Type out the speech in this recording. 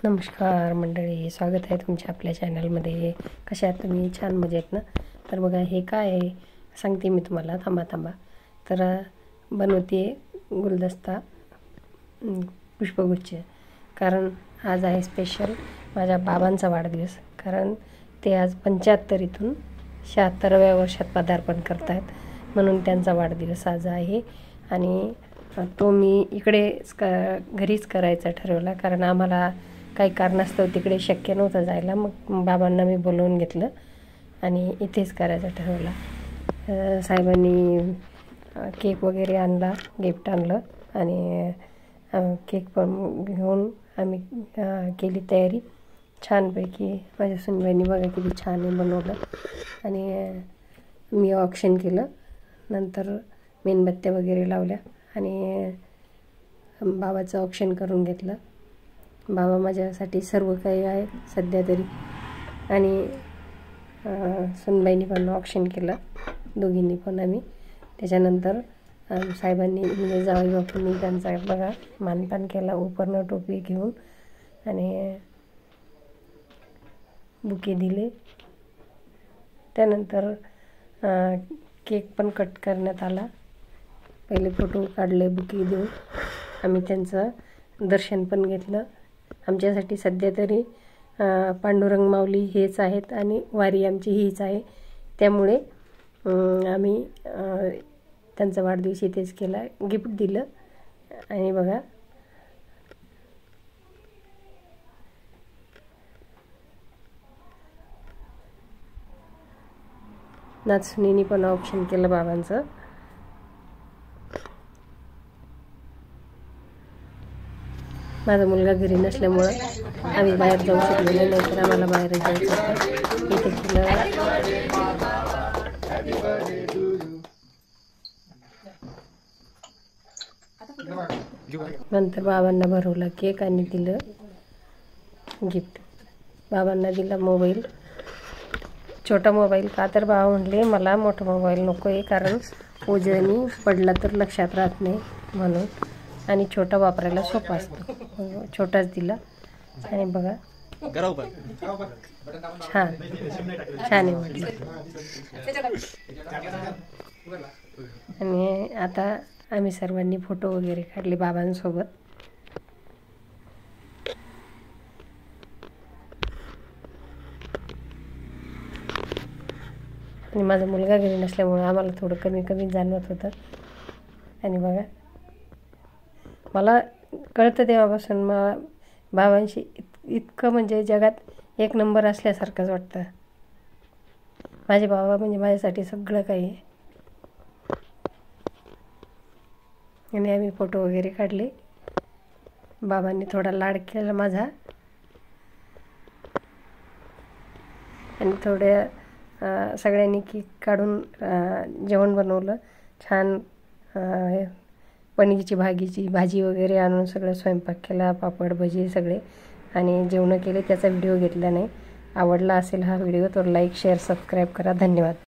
नमस्कार मंडळी, स्वागत आहे तुमच्या आपल्या चॅनलमध्ये. कशा आहात तुम्ही? छान मजेत ना? तर बघा हे काय आहे सांगते मी तुम्हाला, थांबा. तर बनवते गुलदस्ता पुष्पगुच्छ, कारण आज आहे स्पेशल माझ्या बाबांचा वाढदिवस. कारण ते आज 75 76व्या वर्षात पदार्पण करत आहेत, म्हणून त्यांचा वाढदिवस आज आहे. आणि तो मी इकडेच घरीच करायचा ठरवला, कारण आम्हाला काही कारणास्तव तिकडे शक्य नव्हतं जायला. मग बाबांना मी बोलवून घेतलं आणि इथेच करायचा ठरवला. साहेबांनी केक वगैरे आणला, गिफ्ट आणलं आणि केक पण घेऊन आम्ही केली तयारी छानपैकी. माझ्या सुनबाईंनी बघा किती छान बनवलं. आणि मी ऑक्शन केलं, नंतर मेणबत्त्या वगैरे लावल्या आणि बाबाचं ऑक्शन करून घेतलं. बाबा माझ्यासाठी सर्व काही आहे सध्या तरी. आणि सुनबाईंनी पण ऑक्शन केलं, दोघींनी पण आम्ही. त्याच्यानंतर साहेबांनी म्हणजे जावई बापूंनी त्यांचा बघा मानपान केला, उपरनं टोपी घेऊन आणि बुके दिले. त्यानंतर केक पण कट करण्यात आला. पहिले फोटो काढले बुके देऊन. आम्ही त्यांचं दर्शन पण घेतलं. आमच्यासाठी सध्या तरी पांडुरंग माऊली हेच आहेत आणि वारी आमची हीच आहे. त्यामुळे आम्ही त्यांचा वाढदिवस इथेच केला, गिफ्ट दिलं. आणि बघा नाचणीनी पण ऑप्शन केलं बाबांचं. माझा मुलगा घरी नसल्यामुळं आम्ही बाहेर जाऊ शकलो नाही, तर आम्हाला बाहेर जायचं होतं. इथे केलं. नंतर बाबांना भरवला केक आणि दिलं गिफ्ट. बाबांना दिला मोबाईल, छोटा मोबाईल. का तर बाबा म्हटले मला मोठा मोबाईल नको आहे, कारण उजळणी पडला तर लक्षात राहत नाही म्हणून, आणि छोटा वापरायला सोपा असतो. छोटाच दिला. आणि बघा छान आहे म्हटलं. आणि आता आम्ही सर्वांनी फोटो वगैरे काढले बाबांसोबत. आणि माझा मुलगा घरी नसल्यामुळे आम्हाला थोडं कमी जाणवत होतं. आणि बघा मला कळतं तेव्हापासून मला बाबांशी इतकं म्हणजे जगात एक नंबर असल्यासारखंच वाटतं. माझे बाबा म्हणजे माझ्यासाठी सगळं काही आहे. आणि आम्ही फोटो वगैरे काढले. बाबांनी थोडा लाड केला माझा. आणि थोड्या सगळ्यांनी केक काढून जेवण बनवलं छान. पनीरची भाजी वगैरे आणून सगळं स्वयंपाक केला, पापड भजी सगळे, आणि जेवणं केले. त्याचा व्हिडिओ घेतला नाही. आवडला असेल हा व्हिडिओ तर लाईक शेअर सबस्क्राईब करा. धन्यवाद.